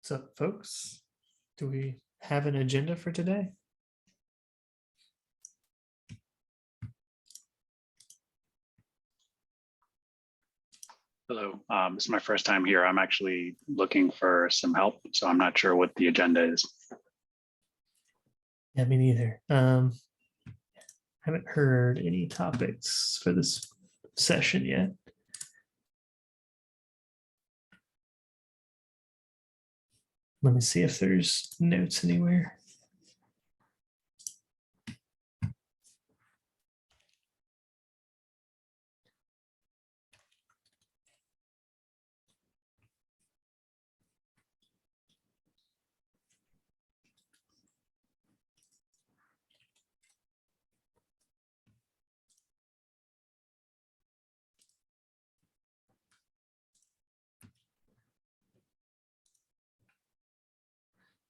What's up, folks? Do we have an agenda for today? Hello, this is my first time here. I'm actually looking for some help, so I'm not sure what the agenda is. Yeah, me neither. Haven't heard any topics for this session yet. Let me see if there's notes anywhere.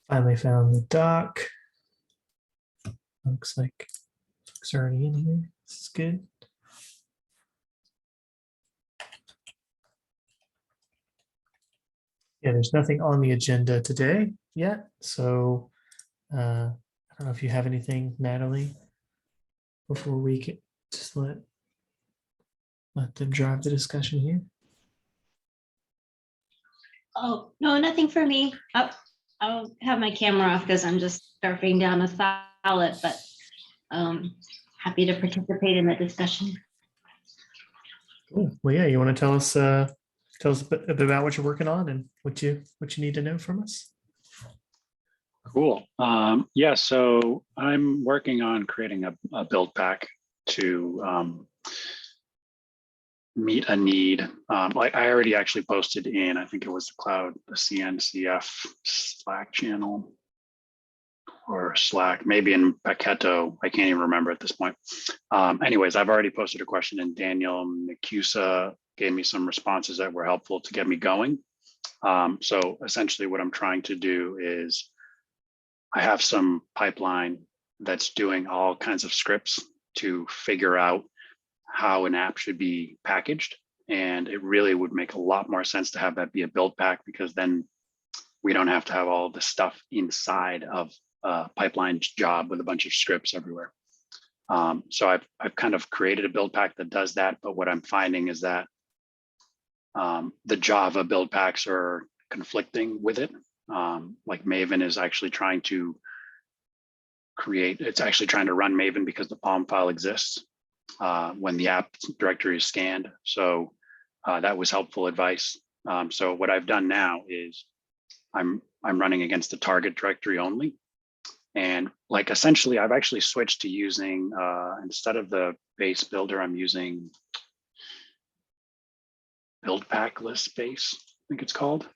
Finally found the doc. Looks like folks are already in here. This is good. Yeah, there's nothing on the agenda today yet. So I don't know if you have anything, Natalie, before we can just let them drive the discussion here. Oh, no, nothing for me. I'll have my camera off because I'm just surfing down a salad, but happy to participate in the discussion. Cool. Well, yeah, you want to tell us a bit about what you're working on and what you need to know from us? Cool. Yeah, so I'm working on creating a build pack to meet a need. Like I already actually posted in, I think it was the CNCF Slack channel or Slack, maybe in Paketo. I can't even remember at this point. Anyways, I've already posted a question and Daniel Macusa gave me some responses that were helpful to get me going. So essentially what I'm trying to do is I have some pipeline that's doing all kinds of scripts to figure out how an app should be packaged. And it really would make a lot more sense to have that be a build pack, because then we don't have to have all the stuff inside of a pipeline job with a bunch of scripts everywhere. So I've kind of created a build pack that does that. But what I'm finding is that the Java build packs are conflicting with it. Like Maven is actually trying to it's actually trying to run Maven because the POM file exists when the app directory is scanned. So that was helpful advice. So what I've done now is I'm running against the target directory only. And like essentially I've actually switched to using, instead of the base builder, I'm using Buildpack list base, I think it's called.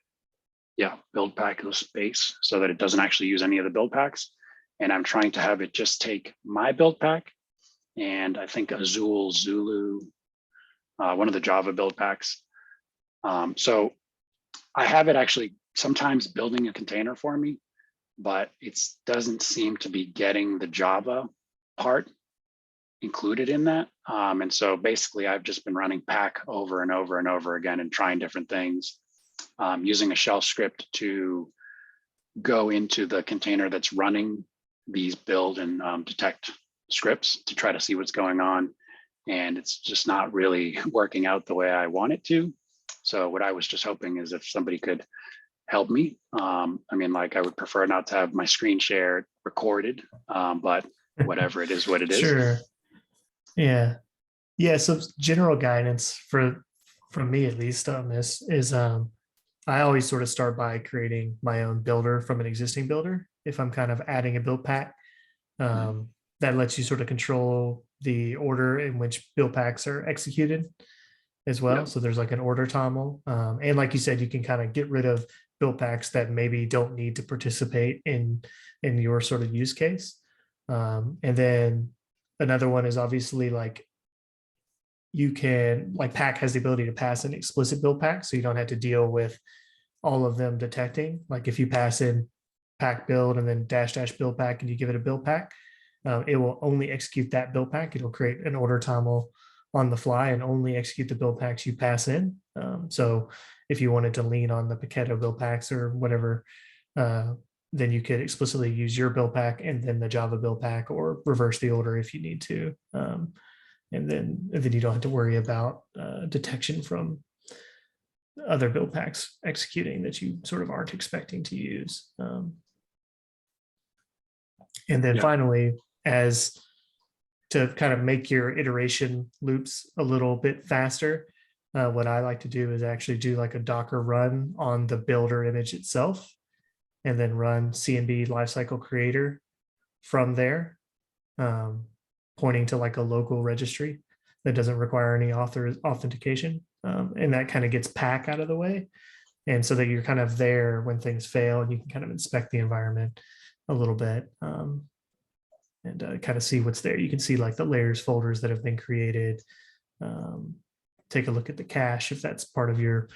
Yeah, Buildpack list base, so that it doesn't actually use any of the build packs. And I'm trying to have it just take my build pack and I think Azul Zulu, one of the Java build packs. So I have it actually sometimes building a container for me, but it doesn't seem to be getting the Java part included in that. And so basically I've just been running pack over and over and over again and trying different things, using a shell script to go into the container that's running these build and detect scripts to try to see what's going on. And it's just not really working out the way I want it to. So what I was just hoping is if somebody could help me. I mean, like I would prefer not to have my screen share recorded, but whatever it is, what it is. Sure. Yeah. Yeah. So general guidance from me, at least on this is I always sort of start by creating my own builder from an existing builder. If I'm kind of adding a build pack, that lets you sort of control the order in which build packs are executed as well. Yep. So there's like an order toml. And like you said, you can kind of get rid of build packs that maybe don't need to participate in your sort of use case. And then another one is obviously like you can, like pack has the ability to pass an explicit build pack, so you don't have to deal with all of them detecting. Like if you pass in pack build and then -- build pack and you give it a build pack, it will only execute that build pack. It'll create an order toml on the fly and only execute the build packs you pass in. So if you wanted to lean on the Paketo build packs or whatever then you could explicitly use your build pack and then the Java build pack, or reverse the order if you need to. And then you don't have to worry about detection from other build packs executing that you sort of aren't expecting to use. And then Yeah. finally, as to kind of make your iteration loops a little bit faster, what I like to do is actually do like a Docker run on the builder image itself, and then run CMB lifecycle creator from there, pointing to like a local registry that doesn't require any authentication. And that kind of gets pack out of the way. And so that you're kind of there when things fail, and you can kind of inspect the environment a little bit, and kind of see what's there. You can see like the layers folders that have been created. Take a look at the cache if that's part of your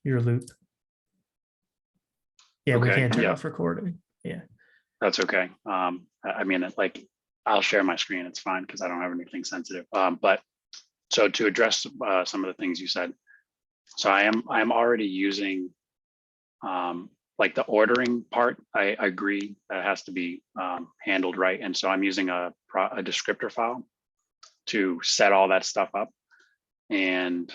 loop. Yeah, we Okay, can turn yeah. off recording. Yeah. That's okay. I mean, like, I'll share my screen. It's fine because I don't have anything sensitive. But so to address some of the things you said, so I'm already using like the ordering part. I agree that it has to be handled right, and so I'm using a descriptor file to set all that stuff up. And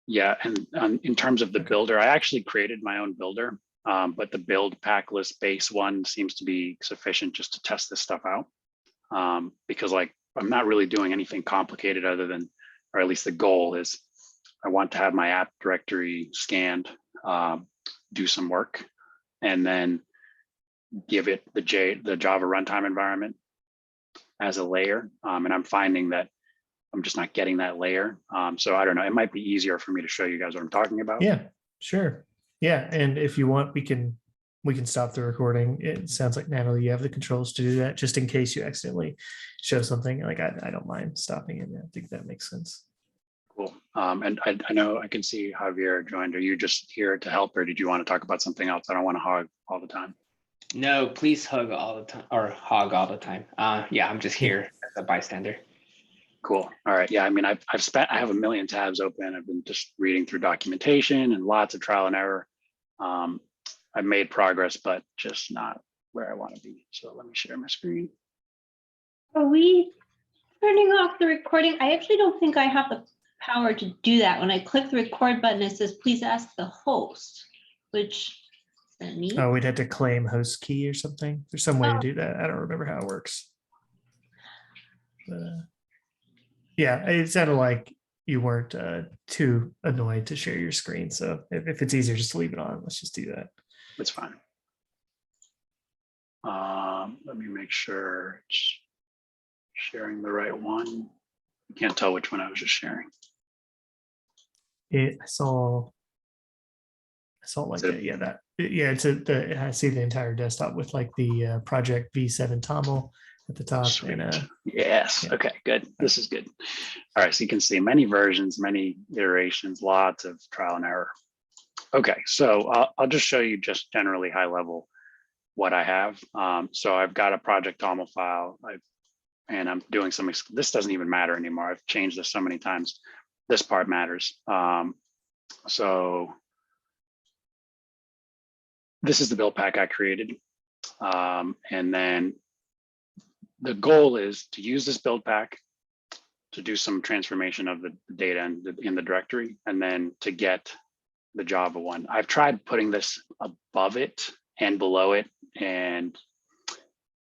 yeah, and in terms of the builder, I actually created my own builder. But the build pack list base one seems to be sufficient just to test this stuff out. Because like, I'm not really doing anything complicated other than, or at least the goal is, I want to have my app directory scanned, do some work, and then give it the Java runtime environment as a layer. And I'm finding that I'm just not getting that layer. So I don't know, it might be easier for me to show you guys what I'm talking about. Yeah, sure. Yeah, and if you want, we can stop the recording. It sounds like, Natalie, you have the controls to do that, just in case you accidentally show something. Like, I don't mind stopping it. I think that makes sense. Cool. And I know I can see Javier joined. Are you just here to help, or did you want to talk about something else? I don't want to hog all the time. No, please hug all the time, or hog all the time. Yeah, I'm just here as a bystander. Cool. All right. Yeah. I mean, I have a million tabs open. I've been just reading through documentation and lots of trial and error. I've made progress, but just not where I want to be. So let me share my screen. Are we turning off the recording? I actually don't think I have the power to do that. When I click the record button, it says, please ask the host, which is that me? Oh, we'd have to claim host key or something. There's some way to do that. I don't remember how it works. Yeah, it sounded like you weren't too annoyed to share your screen. So if it's easier just to leave it on, let's just do that. That's fine. Let me make sure it's sharing the right one. I can't tell which one I was just sharing. I saw like I see the entire desktop with like the project V7 TOML at the top. Sweet. And yes. yeah. Okay, good. This is good. All right, so you can see many versions, many iterations, lots of trial and error. Okay, so I'll just show you just generally high level what I have. So I've got a project TOML file, and I'm doing some, this doesn't even matter anymore. I've changed this so many times. This part matters. So this is the build pack I created. And then the goal is to use this build pack to do some transformation of the data in the directory, and then to get the Java one. I've tried putting this above it and below it. And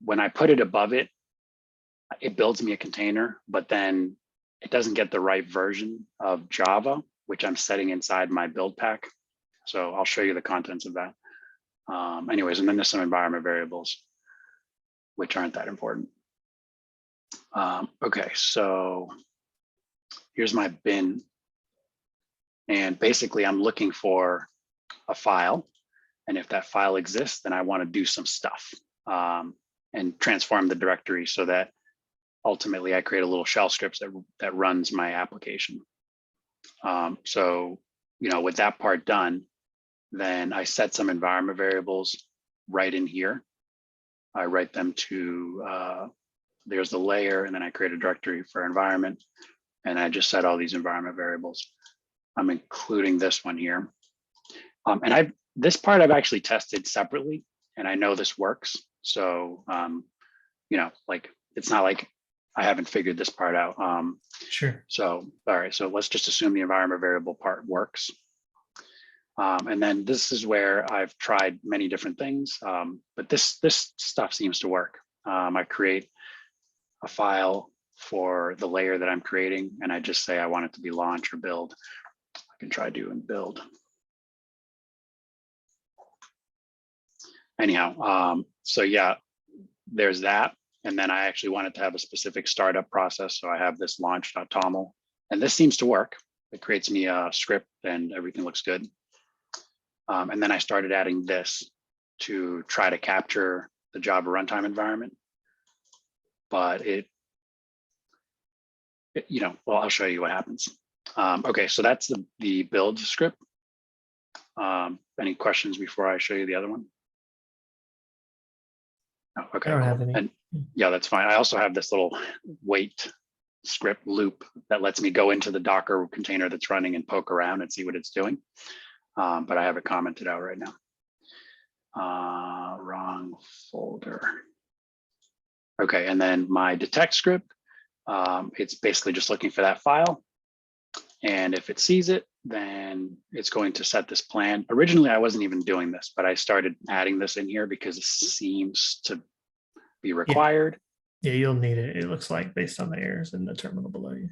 when I put it above it, it builds me a container, but then it doesn't get the right version of Java, which I'm setting inside my build pack. So I'll show you the contents of that. Anyways, and then there's some environment variables, which aren't that important. Okay, so here's my bin. And basically I'm looking for a file. And if that file exists, then I want to do some stuff and transform the directory so that ultimately I create a little shell script that runs my application. So, with that part done, then I set some environment variables right in here. I write them to, there's the layer, and then I create a directory for environment. And I just set all these environment variables. I'm including this one here. And this part I've actually tested separately, and I know this works. So, like it's not like I haven't figured this part out. Sure. So, all right, so let's just assume the environment variable part works. And then this is where I've tried many different things, but this stuff seems to work. I create a file for the layer that I'm creating, and I just say I want it to be launch or build. I can try doing build. Anyhow, so yeah, there's that. And then I actually wanted to have a specific startup process. So I have this launch.toml, and this seems to work. It creates me a script and everything looks good. And then I started adding this to try to capture the Java runtime environment. But well, I'll show you what happens. Okay, so that's the build script. Any questions before I show you the other one? Oh, okay, I don't have cool. any. And yeah, that's fine. I also have this little wait script loop that lets me go into the Docker container that's running and poke around and see what it's doing. But I have it commented out right now. Wrong folder. Okay, and then my detect script, it's basically just looking for that file. And if it sees it, then it's going to set this plan. Originally, I wasn't even doing this, but I started adding this in here because it seems to be required. Yeah, you'll need it. It looks like based on the errors in the terminal below you.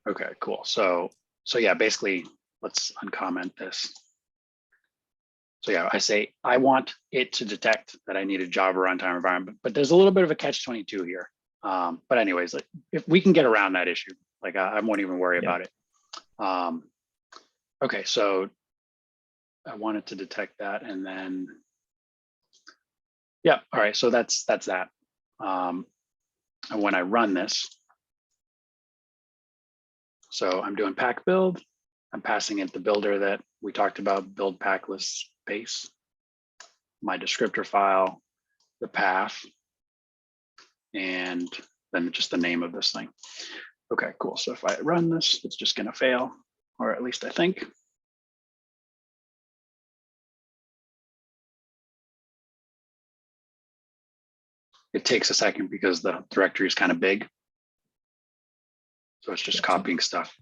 Okay, cool. So yeah, basically, let's uncomment this. So yeah, I say I want it to detect that I need a Java runtime environment, but there's a little bit of a catch-22 here. But anyways, like, if we can get around that issue, like I won't even worry about it. Okay, so I wanted to detect that, and then yeah, all right. So that's that. And when I run this, so I'm doing pack build. I'm passing it the builder that we talked about, build pack list base, my descriptor file, the path, and then just the name of this thing. Okay, cool. So if I run this, it's just going to fail, or at least I think. It takes a second because the directory is kind of big. So it's just copying stuff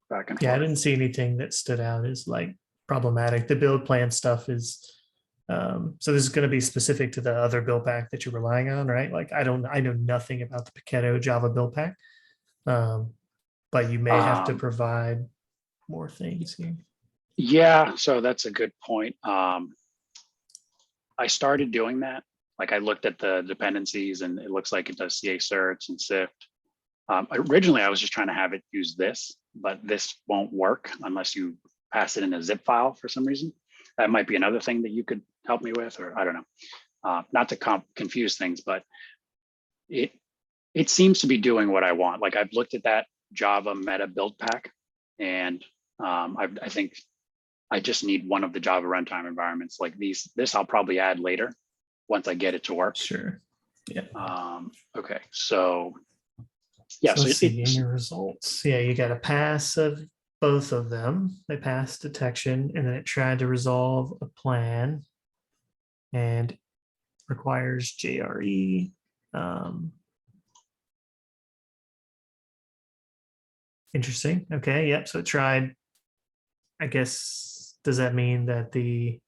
back and forth. Yeah, I didn't see anything that stood out as like problematic. The build plan stuff is, so this is going to be specific to the other build pack that you're relying on, right? Like I know nothing about the Paketo Java build pack, but you may have to provide more things here. Yeah, so that's a good point. I started doing that. Like I looked at the dependencies and it looks like it does CA certs and SIFT. Originally, I was just trying to have it use this, but this won't work unless you pass it in a zip file for some reason. That might be another thing that you could help me with, or I don't know. Not to confuse things, but it seems to be doing what I want. Like I've looked at that Java meta build pack, and I think I just need one of the Java runtime environments like this I'll probably add later once I get it to work. Sure. Yeah. Okay, so yeah, so let's see in your results. Yeah, you got a pass of both of them. They passed detection, and then it tried to resolve a plan and requires JRE. Interesting. Okay. Yep. So it tried, I guess, does that mean that this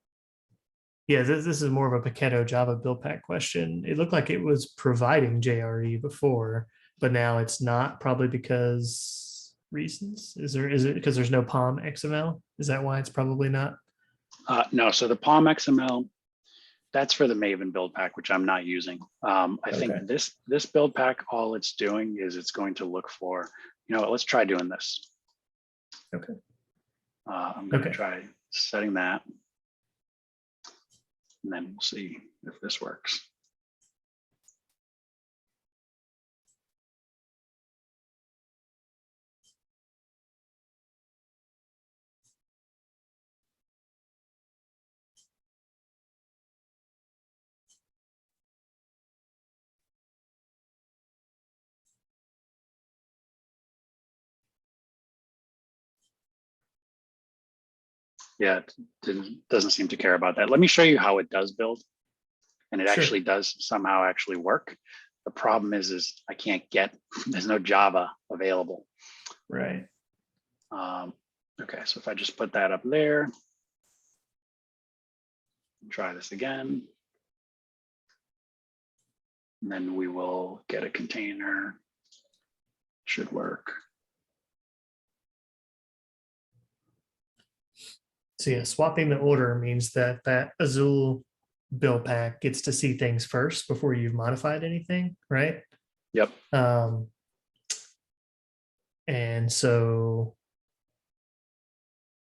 is more of a Paketo Java build pack question. It looked like it was providing JRE before, but now it's not, probably because reasons. Is it because there's no POM XML? Is that why it's probably not? No, so the POM XML, that's for the Maven build pack, which I'm not using. I think this build pack, all it's doing is it's going to look for, let's try doing this. Okay. I'm going to try setting that. And then we'll see if this works. Yeah, it doesn't seem to care about that. Let me show you how it does build. And it Sure. actually does somehow actually work. The problem is I can't get, there's no Java available. Right. Okay, so if I just put that up there, try this again. And then we will get a container. Should work. So yeah, swapping the order means that that Azul build pack gets to see things first before you've modified anything, right? Yep. And so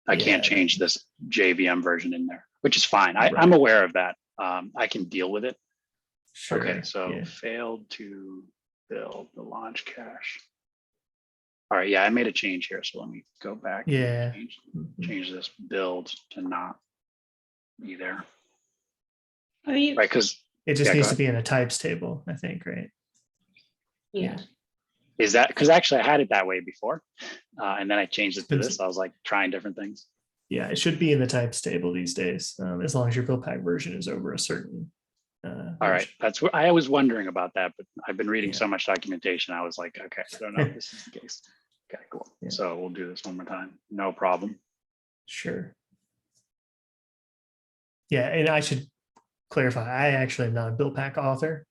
I can't yeah. change this JVM version in there, which is fine. Right. I'm aware of that. I can deal with it. Sure. Okay, so yeah. failed to build the launch cache. All right, yeah, I made a change here. So let me go back. and Yeah. change this build to not be there. Are you? Right, because It just Yeah, go needs to ahead. be in a types table, I think, right? Yeah. is that because actually I had it that way before, and then I changed it to It's- this. I was like trying different things. Yeah, it should be in the types table these days, as long as your build pack version is over a certain. All right, version. that's what I was wondering about that, but I've been reading Yeah. so much documentation. I was like, okay, I don't know if this is the case. Okay, cool. Yeah. So we'll do this one more time. No problem. Sure. Yeah, and I should clarify, I actually am not a build pack author.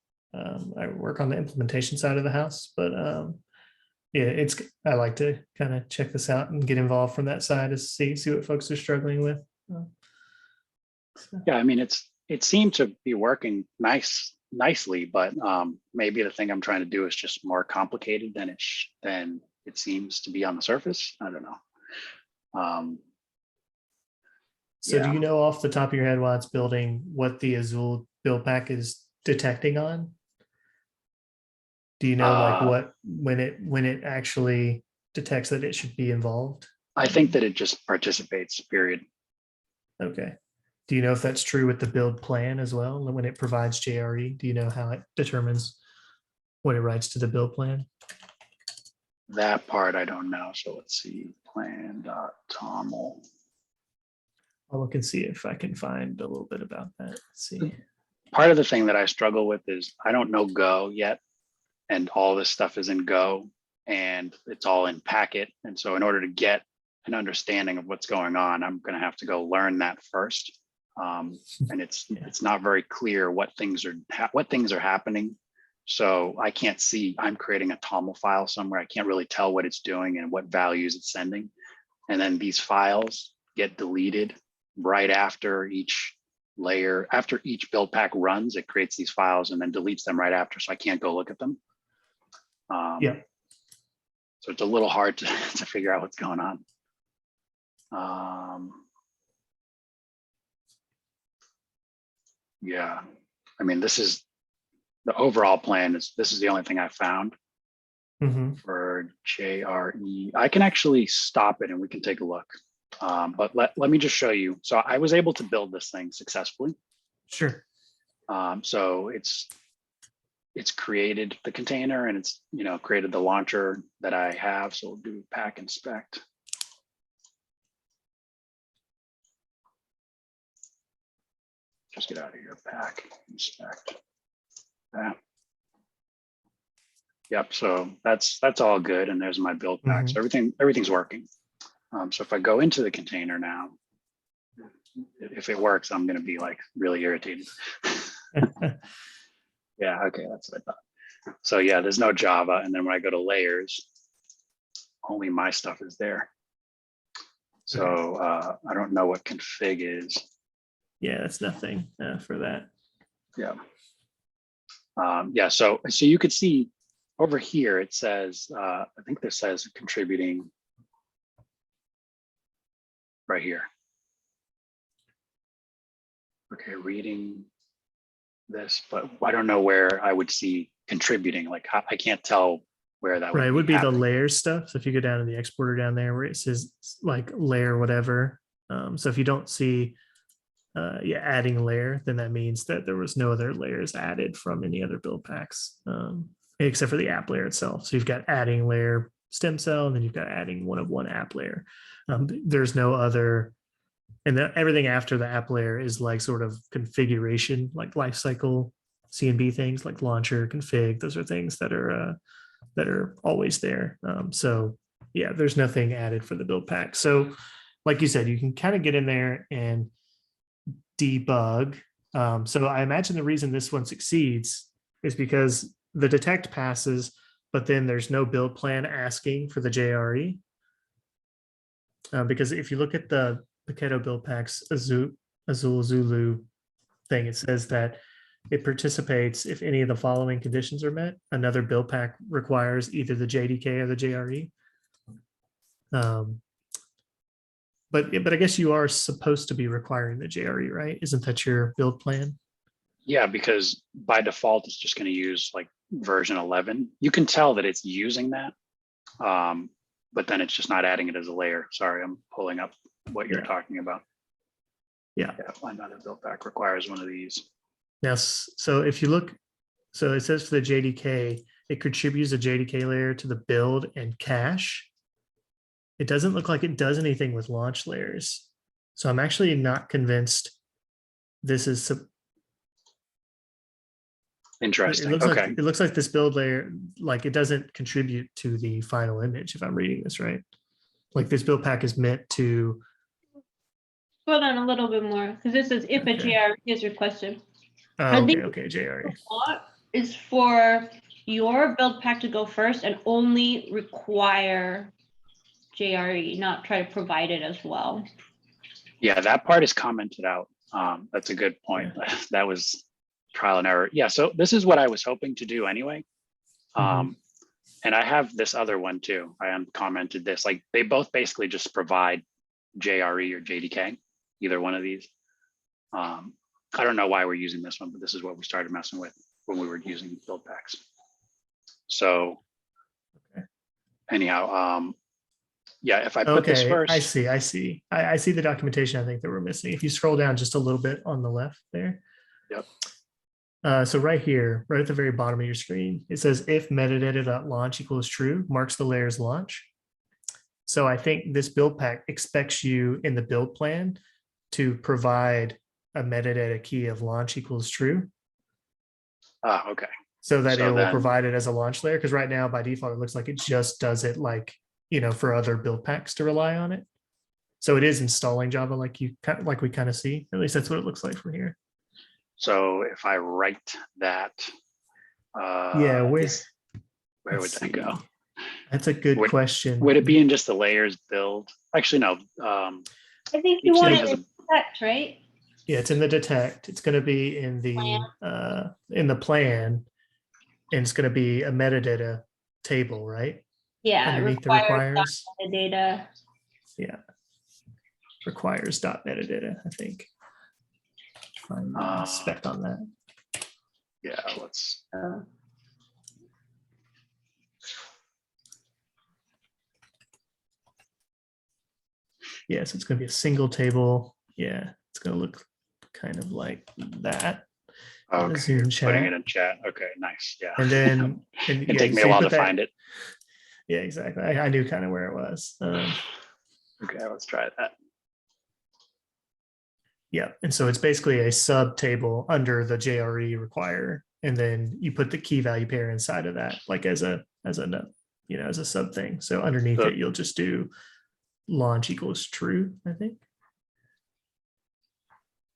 I work on the implementation side of the house, but yeah, I like to kind of check this out and get involved from that side to see what folks are struggling with. So, Yeah, I mean, it seemed to be working nicely, but maybe the thing I'm trying to do is just more complicated than it seems to be on the surface. I don't know. So Yeah. do you know off the top of your head while it's building what the Azul build pack is detecting on? Do you know like what when it actually detects that it should be involved? I think that it just participates, period. Okay. Do you know if that's true with the build plan as well? When it provides JRE, do you know how it determines what it writes to the build plan? That part I don't know. So let's see, plan.toml. I'll look and see if I can find a little bit about that. Let's see. Part of the thing that I struggle with is I don't know Go yet, and all this stuff is in Go, and it's all in Packet. And so in order to get an understanding of what's going on, I'm going to have to go learn that first. And it's not very clear what things are happening. So I can't see, I'm creating a TOML file somewhere. I can't really tell what it's doing and what values it's sending. And then these files get deleted right after each layer, after each build pack runs, it creates these files and then deletes them right after. So I can't go look at them. Yeah. So it's a little hard to figure out what's going on. Yeah, I mean, this is the overall plan this is the only thing I found for JRE. I can actually stop it and we can take a look. But let me just show you. So I was able to build this thing successfully. Sure. So it's created the container and it's created the launcher that I have. So we'll do pack inspect. Just get out of here, pack inspect. Yeah. Yep. So that's all good. And there's my build pack. So everything's working. So if I go into the container now, if it works, I'm going to be like really irritated. Yeah. Okay. That's what I thought. So yeah, there's no Java. And then when I go to layers, only my stuff is there. So I don't know what config is. Yeah, that's nothing for that. Yeah. Yeah. So you could see over here, it says, I think this says contributing right here. Okay, reading this, but I don't know where I would see contributing. Like I can't tell where that would Right, be it would be happening. the layers stuff. So if you go down to the exporter down there where it says like layer whatever. So if you don't see adding layer, then that means that there was no other layers added from any other build packs, except for the app layer itself. So you've got adding layer stem cell, and then you've got adding one of one app layer. There's no other And then everything after the app layer is like sort of configuration, like lifecycle CNB things like launcher, config. Those are things that are always there. So yeah, there's nothing added for the build pack. So like you said, you can kind of get in there and debug. So I imagine the reason this one succeeds is because the detect passes, but then there's no build plan asking for the JRE. Because if you look at the Paketo build packs Azul Zulu thing, it says that it participates if any of the following conditions are met. Another build pack requires either the JDK or the JRE. But I guess you are supposed to be requiring the JRE, right? Isn't that your build plan? Yeah, because by default, it's just going to use like version 11. You can tell that it's using that, but then it's just not adding it as a layer. Sorry, I'm pulling up what you're talking about. Yeah. Another build pack requires one of these. Yes. So if you look, so it says for the JDK, it contributes a JDK layer to the build and cache. It doesn't look like it does anything with launch layers. So I'm actually not convinced this is. Interesting. It looks like this build layer, like it doesn't contribute to the final image if I'm reading this right. Like this build pack is meant to. Hold on a little bit more, because this is if a JRE is requested. Oh, okay, JRE. Is for your build pack to go first and only require JRE, not try to provide it as well. Yeah, that part is commented out. That's a good point. Yeah. That was trial and error. Yeah, so this is what I was hoping to do anyway. And I have this other one too. I uncommented this. Like they both basically just provide JRE or JDK, either one of these. I don't know why we're using this one, but this is what we started messing with when we were using build packs. So anyhow, yeah, if I put this first. I see. I see the documentation I think that we're missing. If you scroll down just a little bit on the left there. Yep. So right here, right at the very bottom of your screen, it says if metadata.launch equals true, marks the layer's launch. So I think this build pack expects you in the build plan to provide a metadata key of launch equals true. Okay. So that it will provide it as a launch layer. Because right now, by default, it looks like it just does it like, for other build packs to rely on it. So it is installing Java like we kind of see. At least that's what it looks like from here. So if I write that, where would that go? That's a good question. Would it be in just the layers build? Actually, no. I think you want it in detect, right? Yeah, it's in the detect. It's going to be in the plan, and it's going to be a metadata table, right? Yeah, underneath the requires metadata. Yeah, requires dot metadata. I think. Find the spec on that. Yeah, let's. Yeah, so it's going to be a single table. Yeah, it's going to look kind of like that. Okay, Zoom chat. Putting it in chat. Okay, nice. Yeah. And then it take me a while to find it. Yeah, exactly. I knew kind of where it was. Okay, let's try that. Yeah, and so it's basically a sub table under the JRE require, and then you put the key value pair inside of that, like as a sub thing. So underneath it, you'll just do launch equals true, I think.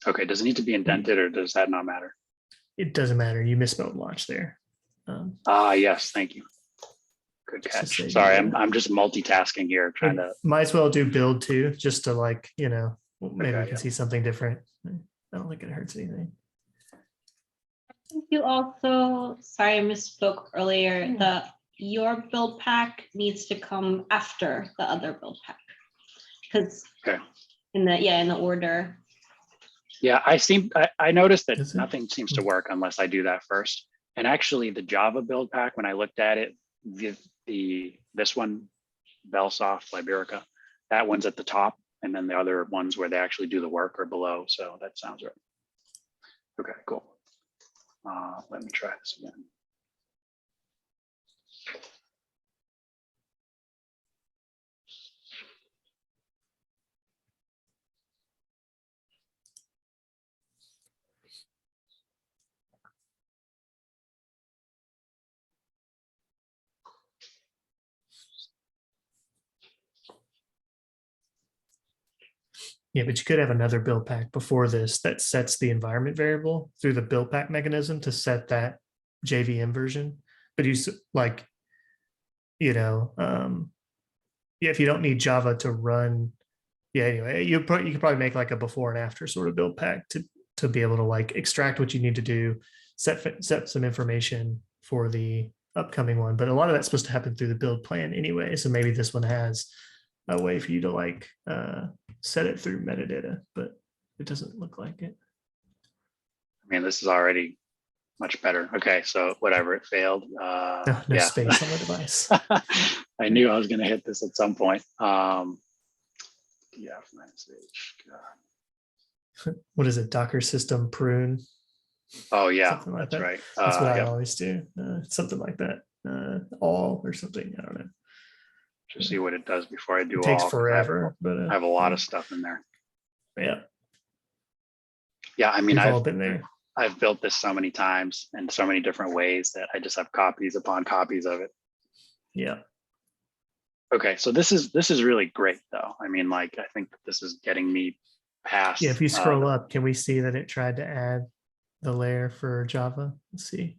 Okay, does it need to be indented or does that not matter? It doesn't matter. You misspelled launch there. Yes, thank you. Good catch. Sorry, I'm just multitasking here, trying to. Might as well do build too, just to maybe we can see something different. I don't think it hurts anything. You also, sorry, I misspoke earlier. Your build pack needs to come after the other build pack, because in the order. Yeah, I noticed that nothing seems to work unless I do that first. And actually, the Java build pack, when I looked at it, this one, Belsoft, Liberica, that one's at the top, and then the other ones where they actually do the work are below. So that sounds right. Okay, cool. Let me try this again. Yeah, but you could have another build pack before this that sets the environment variable through the build pack mechanism to set that JVM version. But like, yeah, if you don't need Java to run, yeah, anyway, you could probably make like a before and after sort of build pack to be able to like extract what you need to do, set some information for the upcoming one. But a lot of that's supposed to happen through the build plan anyway. So maybe this one has a way for you to like set it through metadata, but it doesn't look like it. I mean, this is already much better. Okay, so whatever, it failed. No Yeah. space on the device. I knew I was going to hit this at some point. Yeah, What is it? Docker system prune. oh yeah, Something like that's that. right. That's what I Yep. always do. Something like that. All or something. I don't know. To see what it does before I do It takes all. 'Cause forever, but I have a lot of stuff in there. yeah, Yeah, I mean, we've all been there. I've built this so many times in so many different ways that I just have copies upon copies of it. Yeah. Okay, so this is really great though. I mean, like, I think this is getting me past. Yeah, if you scroll up, can we see that it tried to add the layer for Java? Let's see.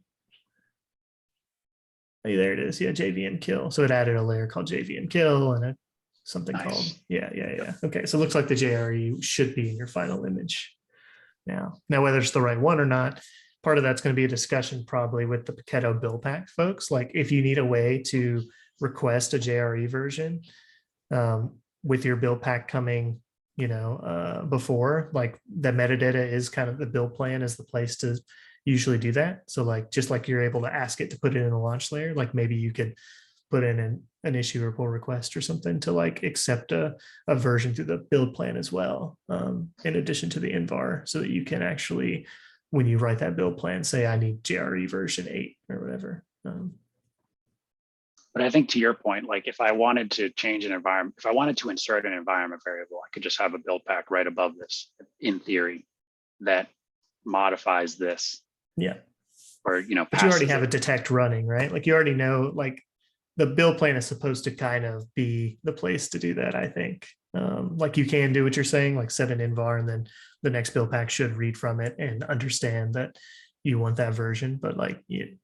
Hey, there it is. Yeah, JVM kill. So it added a layer called JVM kill and something Nice. called, yeah. Okay, so it looks like the JRE should be in your final image now. Now, whether it's the right one or not, part of that's going to be a discussion probably with the Paketo build pack folks. Like if you need a way to request a JRE version with your build pack coming, before, like the metadata is kind of the build plan is the place to usually do that. So like, just like you're able to ask it to put it in a launch layer, like maybe you could put in an issue or pull request or something to like accept a version through the build plan as well, in addition to the invar, so that you can actually, when you write that build plan, say I need JRE version 8 or whatever. But I think to your point, like if I wanted to change an environment, if I wanted to insert an environment variable, I could just have a build pack right above this, in theory, that modifies this. Yeah. Or, but you already have a detect running, right? Like you already know, like the build plan is supposed to kind of be the place to do that, I think. Like you can do what you're saying, like set an invar, and then the next build pack should read from it and understand that you want that version. But like it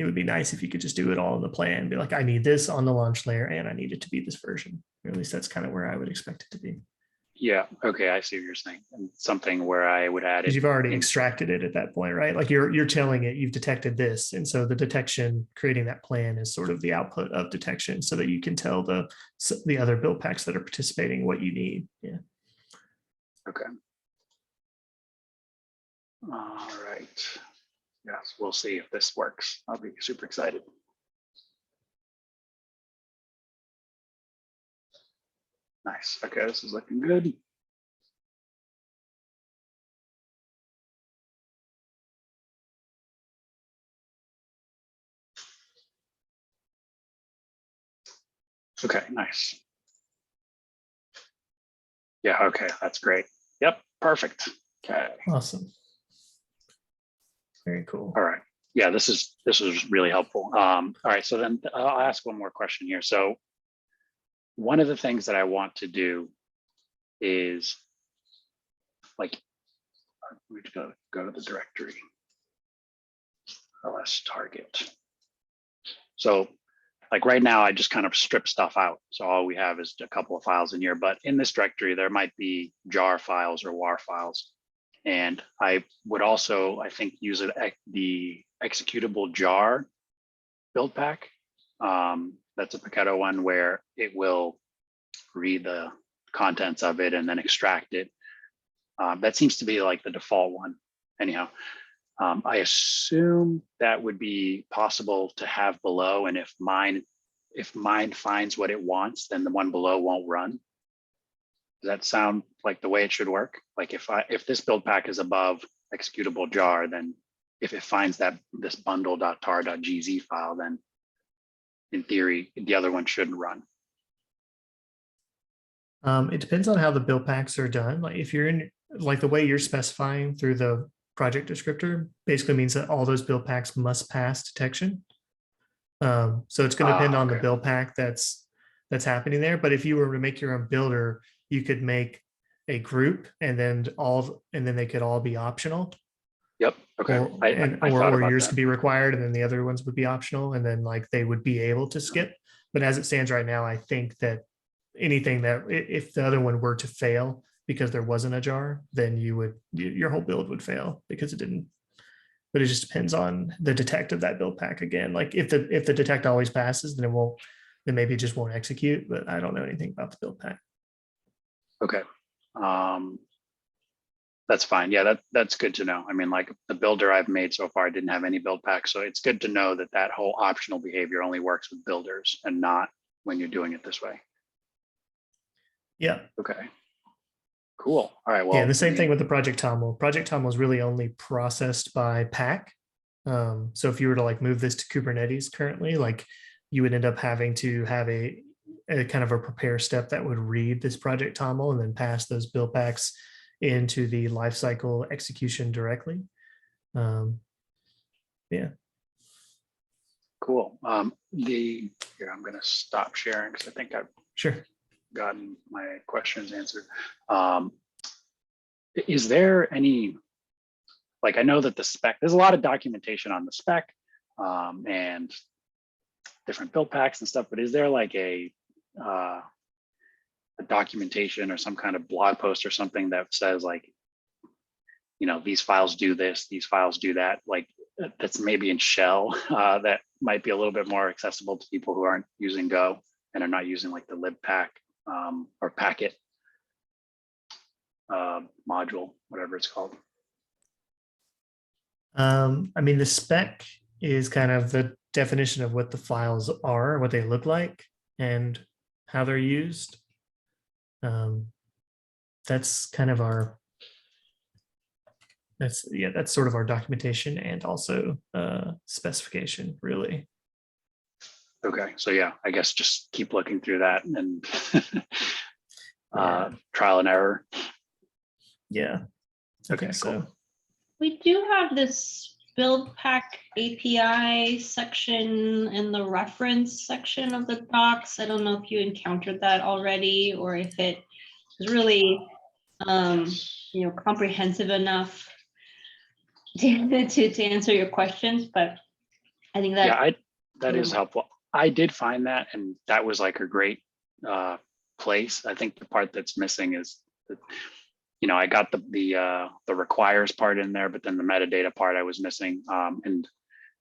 would be nice if you could just do it all in the plan, be like, I need this on the launch layer and I need it to be this version. Or at least that's kind of where I would expect it to be. Yeah. Okay. I see what you're saying. And something where I would add it. Because you've already extracted it at that point, right? Like you're telling it you've detected this. And so the detection, creating that plan is sort of the output of detection so that you can tell the other build packs that are participating what you need. Yeah. Okay. All right. Yes, we'll see if this works. I'll be super excited. Nice. Okay, this is looking good. Okay, nice. Yeah, okay, that's great. Yep, perfect. Okay. Awesome. Very cool. All right. Yeah, this is really helpful. All right, so then I'll ask one more question here. So one of the things that I want to do is like, we go to the directory, ls target. So like right now, I just kind of strip stuff out. So all we have is a couple of files in here, but in this directory, there might be jar files or war files. And I would also, I think, use the executable jar build pack. That's a Paketo one where it will read the contents of it and then extract it. That seems to be like the default one. Anyhow, I assume that would be possible to have below. And if mine finds what it wants, then the one below won't run. Does that sound like the way it should work? Like if this build pack is above executable jar, then if it finds this bundle.tar.gz file, then in theory, the other one shouldn't run. It depends on how the build packs are done. Like if you're in, like the way you're specifying through the project descriptor, basically means that all those build packs must pass detection. So it's going to depend on the build pack that's happening there. But if you were to make your own builder, you could make a group, and then they could all be optional. Yep. Okay. Or, I thought or about yours that. could be required, and then the other ones would be optional, and then like they would be able to skip. But as it stands right now, I think that anything that if the other one were to fail because there wasn't a jar, then your whole build would fail because it didn't. But it just depends on the detect of that build pack again. Like if the detect always passes, then it won't. Then maybe it just won't execute. But I don't know anything about the build pack. Okay. That's fine. Yeah, that's good to know. I mean, like the builder I've made so far didn't have any build packs. So it's good to know that that whole optional behavior only works with builders and not when you're doing it this way. Yeah. Okay. Cool. All right. Well, Yeah, and the same thing with the Project Toml. Project Toml is really only processed by pack. So if you were to like move this to Kubernetes currently, like you would end up having to have a kind of a prepare step that would read this Project Toml and then pass those build packs into the lifecycle execution directly. Yeah. Cool. Here, I'm going to stop sharing because I think I've Sure. gotten my questions answered. Is there any, like, I know that the spec, there's a lot of documentation on the spec and different build packs and stuff, but is there like a documentation or some kind of blog post or something that says like, you know, these files do this, these files do that, like that's maybe in shell that might be a little bit more accessible to people who aren't using Go and are not using like the libpack or packet module, whatever it's called. I mean, the spec is kind of the definition of what the files are, what they look like, and how they're used. That's kind of that's sort of our documentation and also specification, really. Okay, so yeah, I guess just keep looking through that and trial and error. Yeah. Okay, so. cool. We do have this build pack API section in the reference section of the docs. I don't know if you encountered that already or if it is really comprehensive enough to answer your questions, but I think that that is helpful. I did find that, and that was like a great place. I think the part that's missing is that, you know, I got the requires part in there, but then the metadata part I was missing. And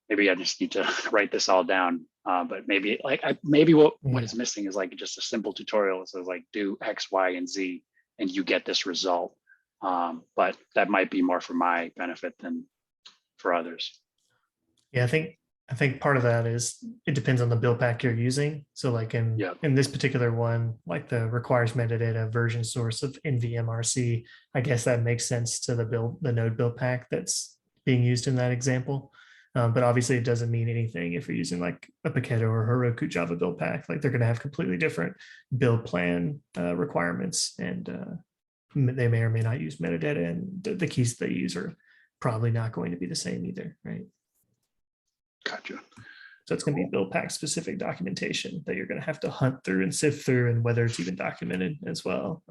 maybe I just need to write this all down. But maybe like what is missing is like just a simple tutorial that says like do X, Y, and Z, and you get this result. But that might be more for my benefit than for others. Yeah, I think part of that is it depends on the build pack you're using. So like in this particular one, like the requires metadata version source of NVMRC, I guess that makes sense to the node build pack that's being used in that example. But obviously it doesn't mean anything if you're using like a Paketo or Heroku Java build pack. Like they're going to have completely different build plan requirements, and they may or may not use metadata, and the keys they use are probably not going to be the same either, right? Gotcha. So it's going to be build pack specific documentation that you're going to have to hunt through and sift through, and whether it's even documented as well.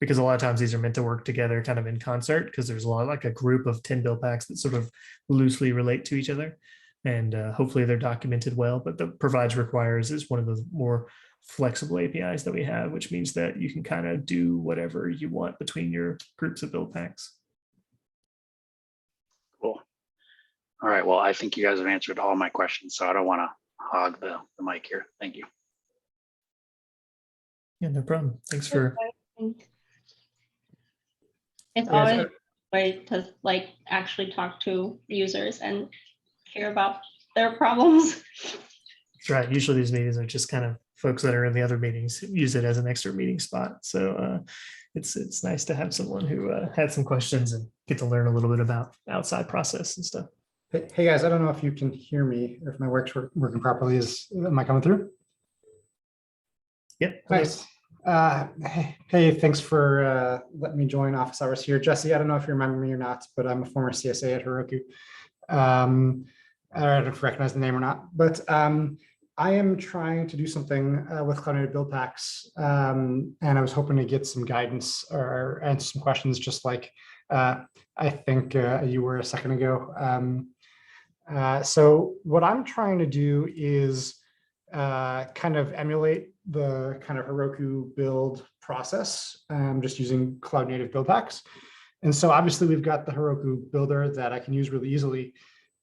Because a lot of times these are meant to work together kind of in concert, because there's a lot like a group of 10 build packs that sort of loosely relate to each other. And hopefully they're documented well, but the provides requires is one of the more flexible APIs that we have, which means that you can kind of do whatever you want between your groups of build packs. Cool. All right, well, I think you guys have answered all my questions, so I don't want to hog the mic here. Thank you. Yeah, no problem. Thanks for. It's always a way to like actually talk to users and hear about their problems. That's right. Usually these meetings are just kind of folks that are in the other meetings use it as an extra meeting spot. So it's nice to have someone who had some questions and get to learn a little bit about outside process and stuff. Hey guys, I don't know if you can hear me, if my work's working properly. Am I coming through? Yep. Nice. Hey, thanks for letting me join office hours here. Jesse, I don't know if you remember me or not, but I'm a former CSA at Heroku. I don't know if you recognize the name or not, but I am trying to do something with Cloud Native Buildpacks, and I was hoping to get some guidance or answer some questions, just like I think you were a second ago. So what I'm trying to do is kind of emulate the kind of Heroku build process, just using Cloud Native Buildpacks. And so obviously we've got the Heroku builder that I can use really easily.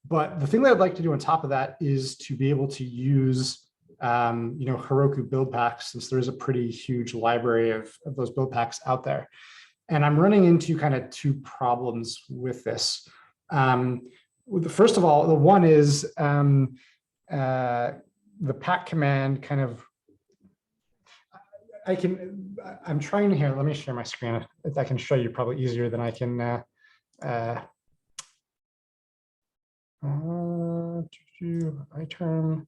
But the thing that I'd like to do on top of that is to be able to use, Heroku Buildpacks, since there is a pretty huge library of those Buildpacks out there. And I'm running into kind of two problems with this. First of all, the one is the pack command kind of, I'm trying to here, let me share my screen. I can show you probably easier than I can. iTerm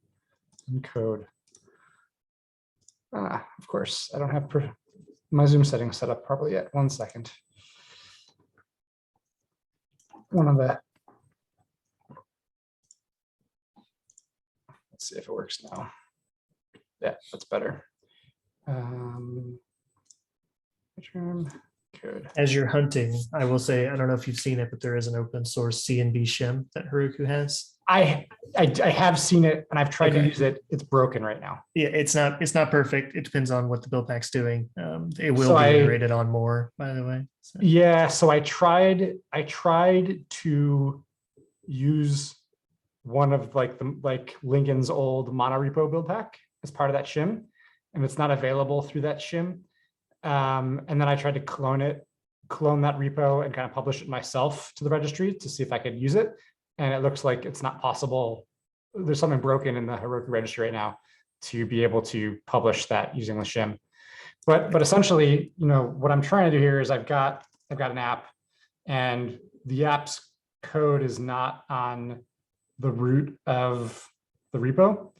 and code. Of course, I don't have my Zoom settings set up properly yet. 1 second. Let's see if it works now. Yeah, that's better. iTerm code. As you're hunting, I will say, I don't know if you've seen it, but there is an open source CNB shim that Heroku has. I have seen it and I've tried to Okay. use it. It's broken right now. Yeah, it's not perfect. It depends on what the build pack's doing. It will So be I- iterated on more, by the way. So, Yeah, so I tried to use one of Lincoln's old monorepo build pack as part of that shim, and it's not available through that shim. And then I tried to clone that repo and kind of publish it myself to the registry to see if I could use it. And it looks like it's not possible. There's something broken in the Heroku registry right now to be able to publish that using the shim. But essentially, what I'm trying to do here is I've got an app, and the app's code is not on the root of the repo.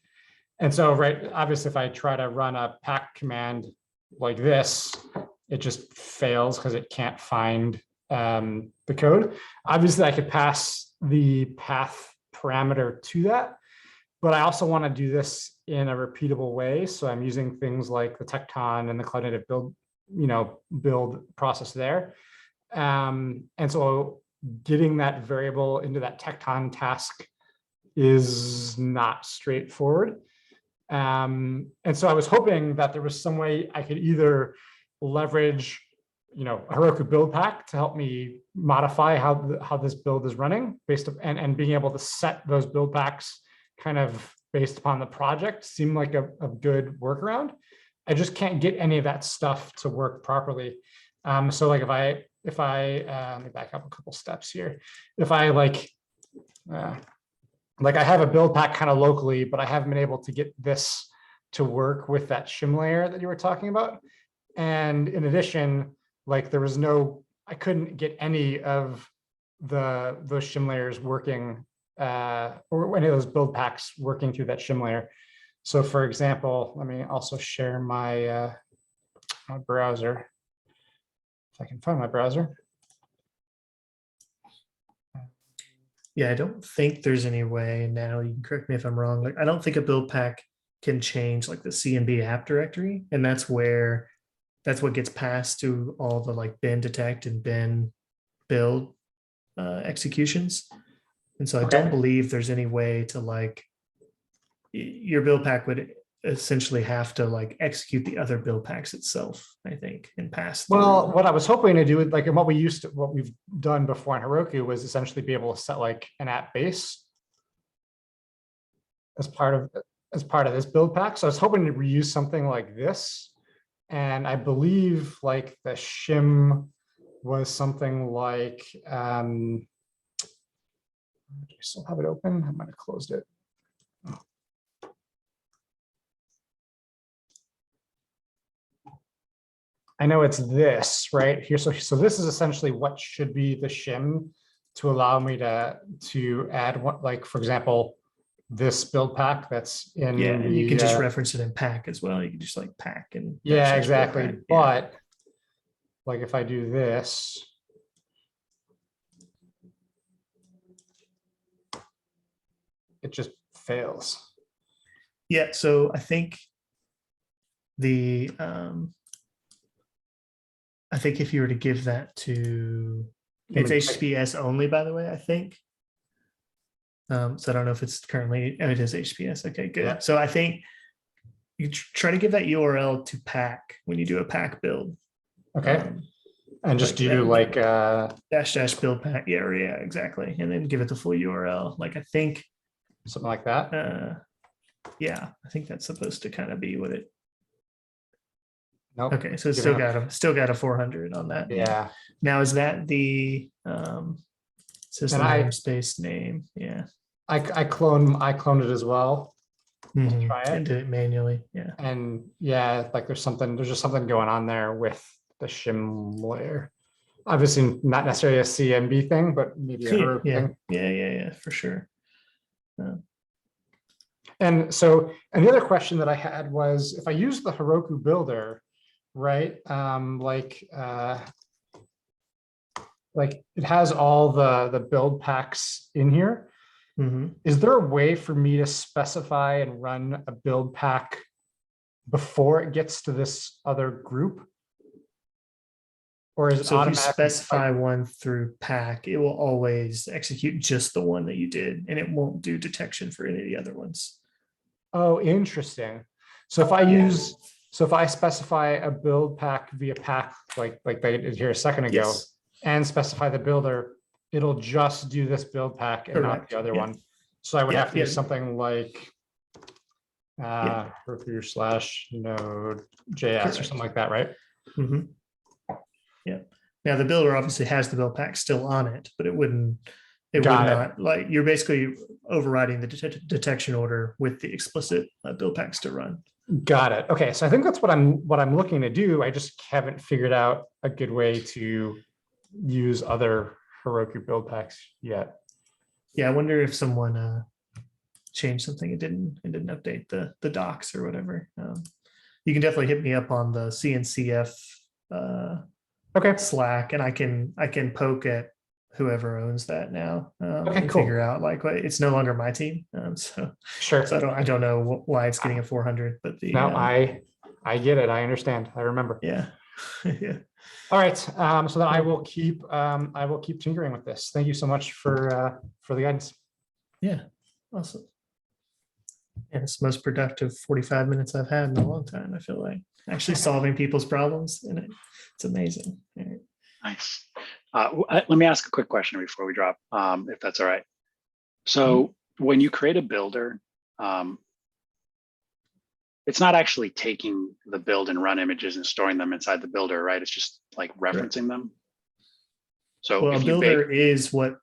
And so, right, obviously, if I try to run a pack command like this, it just fails because it can't find the code. Obviously, I could pass the path parameter to that, but I also want to do this in a repeatable way. So I'm using things like the Tecton and the Cloud Native build process there. And so getting that variable into that Tecton task is not straightforward. And so I was hoping that there was some way I could either leverage, a Heroku build pack to help me modify how this build is running and being able to set those build packs kind of based upon the project seemed like a good workaround. I just can't get any of that stuff to work properly. So like if I let me back up a couple steps here. If I I have a build pack kind of locally, but I haven't been able to get this to work with that shim layer that you were talking about. And in addition, I couldn't get any of those shim layers working, or any of those build packs working through that shim layer. So for example, let me also share my browser. If I can find my browser. yeah, I don't think there's any way now. You can correct me if I'm wrong. I don't think a build pack can change the CNB app directory, and that's what gets passed to all the bin detect and bin build executions. And so I don't believe there's any way to your build pack would essentially have to execute the other build packs itself, I think, and pass through. Well, what I was hoping to do, and what we've done before on Heroku was essentially be able to set an app base as part of this build pack. So I was hoping to reuse something like this. And I believe the shim was something like, do you still have it open? I might have closed it. Oh. I know it's this right here. So this is essentially what should be the shim to allow me to add for example, this build pack that's in. Yeah, and you can just reference it in pack as well. You can just pack and. Yeah, exactly. But if I do this, it just fails. Yeah, so I think I think if you were to give that to, it's HTTPS only, by the way, I think. So I don't know if it's currently, oh, it is HTTPS. Okay, good. Yeah. So I think you try to give that URL to pack when you do a pack build. Okay. And just like do that. like -- build pack. Yeah, exactly. And then give it the full URL. Like I think something like that. Yeah, I think that's supposed to kind of be what it. Nope. Okay, so it's still got a 400 on that. Yeah. Now is that the system And namespace name? Yeah. I cloned it as well. Mhm. Try it. And did it manually. Yeah. And yeah, like there's just something going on there with the shim layer. Obviously not necessarily a CMB thing, but maybe a Heroku thing. Yeah, for sure. And so another question that I had was if I use the Heroku builder, right? Like it has all the build packs in here. Mhm. Is there a way for me to specify and run a build pack before it gets to this other group? Or is it So if you automatically specify one through pack, it will always execute just the one that you did, and it won't do detection for any of the other ones. Oh, interesting. So if I specify a build pack via pack, like I did here a second ago, Yes. and specify the builder, it'll just do this build pack and not Correct. the other Yeah. one. So I would Yeah, have to yeah. use something like Yeah. Heroku/Node.js or Correct. something like that, right? Mhm. Yeah. Now the builder obviously has the build pack still on it, but it would not, like, you're basically overriding the detection order with the explicit build packs to run. Got it. Okay, so I think that's what I'm looking to do. I just haven't figured out a good way to use other Heroku build packs yet. Yeah, I wonder if someone changed something. It didn't update the docs or whatever. You can definitely hit me up on the CNCF Okay. Slack, and I can poke at whoever owns that now and cool. figure out, like, it's no longer my team. Sure. So I don't know why it's getting a 400, but No, I get it. I understand. I remember. Yeah. Yeah. All right. So then I will keep tinkering with this. Thank you so much for the guidance. Yeah. Awesome. And it's the most productive 45 minutes I've had in a long time. I feel like actually solving people's problems, and it's amazing. All right. Nice. Let me ask a quick question before we drop, if that's all right. So when you create a builder, it's not actually taking the build and run images and storing them inside the builder, right? It's just like referencing them. So Well, if a you builder is what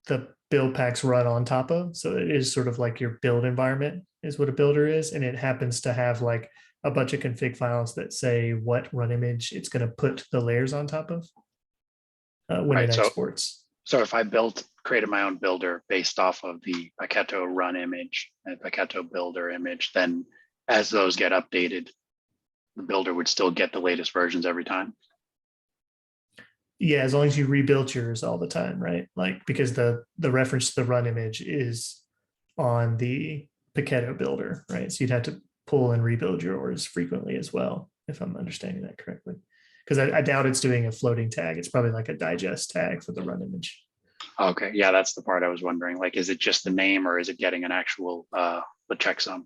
the build packs run on top of. So it is sort of like your build environment is what a builder is. And it happens to have like a bunch of config files that say what run image it's going to put the layers on top of when it exports. So if I created my own builder based off of the Paketo run image and Paketo builder image, then as those get updated, the builder would still get the latest versions every time. Yeah, as long as you rebuild yours all the time, right? Like, because the reference to the run image is on the Paketo builder, right? So you'd have to pull and rebuild yours frequently as well, if I'm understanding that correctly. Because I doubt it's doing a floating tag. It's probably like a digest tag for the run image. Okay, yeah, that's the part I was wondering. Like, is it just the name, or is it getting an actual the checksum?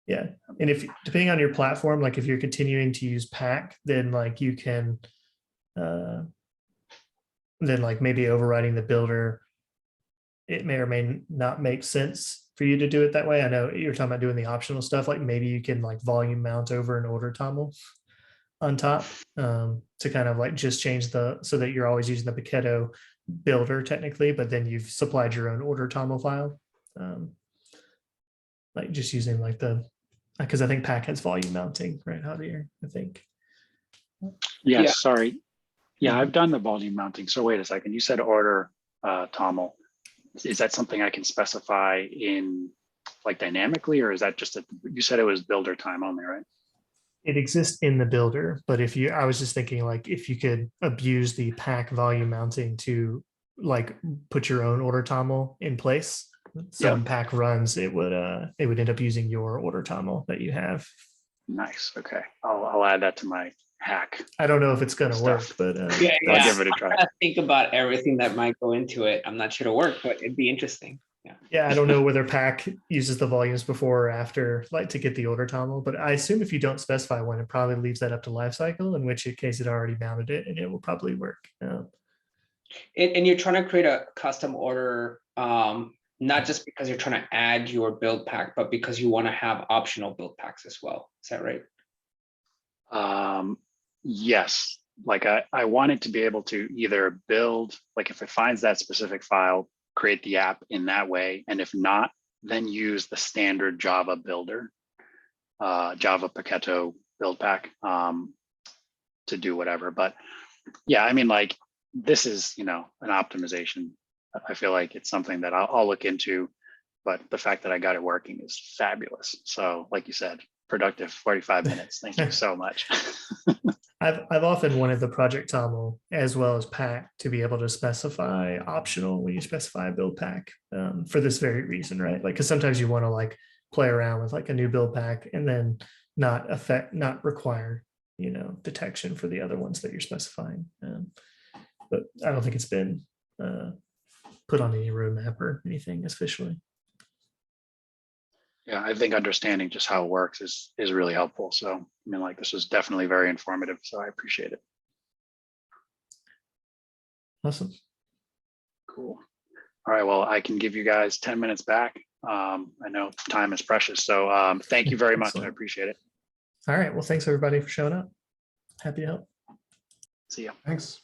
Yeah, and if depending on your platform, like if you're continuing to use pack, then like you can then like maybe overriding the builder, it may or may not make sense for you to do it that way. I know you're talking about doing the optional stuff, like maybe you can like volume mount over an order toml on top to kind of like just change so that you're always using the Paketo builder technically, but then you've supplied your own order toml file. Like just using like because I think pack has volume mounting, right, Javier? I think. Yes, yeah. Sorry. Yeah, I've done the volume mounting. So wait a second, you said order toml. Is that something I can specify in like dynamically, or is that just you said it was builder time only, right? It exists in the builder, but I was just thinking like if you could abuse the pack volume mounting to like put your own order toml in place, some pack runs, it would end up using your order toml that you have. Nice. Okay. I'll add that to my hack. I don't know if it's going to work, Stuff. but Yeah, I'll yeah. give it a try. I think about everything that might go into it. I'm not sure to work, but it'd be interesting. Yeah. yeah, I don't know whether pack uses the volumes before or after, like to get the order toml, but I assume if you don't specify one, it probably leaves that up to lifecycle, in which case it already mounted it and it will probably work. And you're trying to create a custom order, not just because you're trying to add your build pack, but because you want to have optional build packs as well. Is that right? Yes. Like I wanted to be able to either build, like if it finds that specific file, create the app in that way. And if not, then use the standard Java builder, Java Paketo build pack to do whatever. But yeah, I mean, like this is, an optimization. I feel like it's something that I'll look into, but the fact that I got it working is fabulous. So like you said, productive 45 minutes. Thank you so much. I've often wanted the project toml as well as pack to be able to specify optional when you specify a build pack for this very reason, right? Like, because sometimes you want to like play around with like a new build pack and then not require, detection for the other ones that you're specifying. But I don't think it's been put on any roadmap or anything officially. Yeah, I think understanding just how it works is really helpful. So, I mean, like this was definitely very informative. So I appreciate it. Awesome. Cool. All right. Well, I can give you guys 10 minutes back. I know time is precious. So thank you very much. I appreciate it. All right. Well, thanks everybody for showing up. Happy to help. See ya. Thanks.